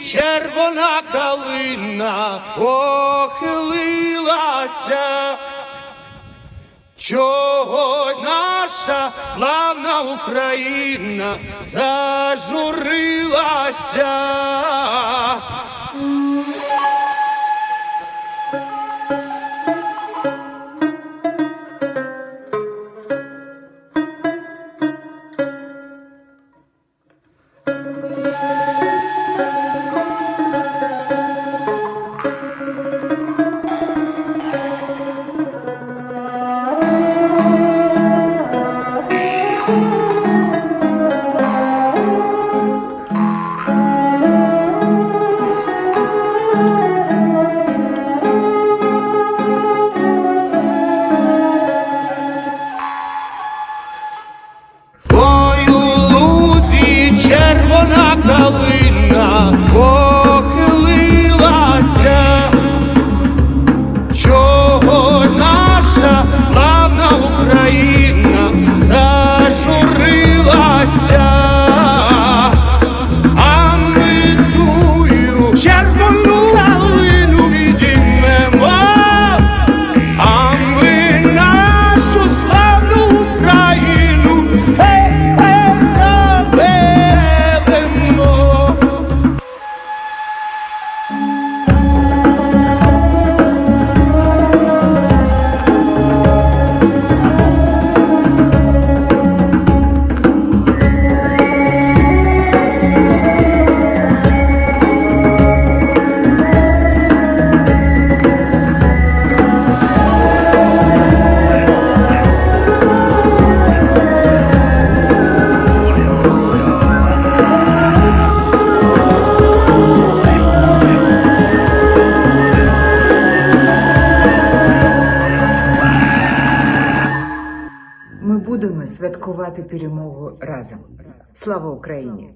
червона калина похилилася, чогось наша славна Україна зажурилася. Червона калина похилилася, чогось наша славна Україна зажурилася. А ми тую червону калину підіймемо, а ми нашу славну Україну Ми будемо святкувати перемогу разом. Слава Україні!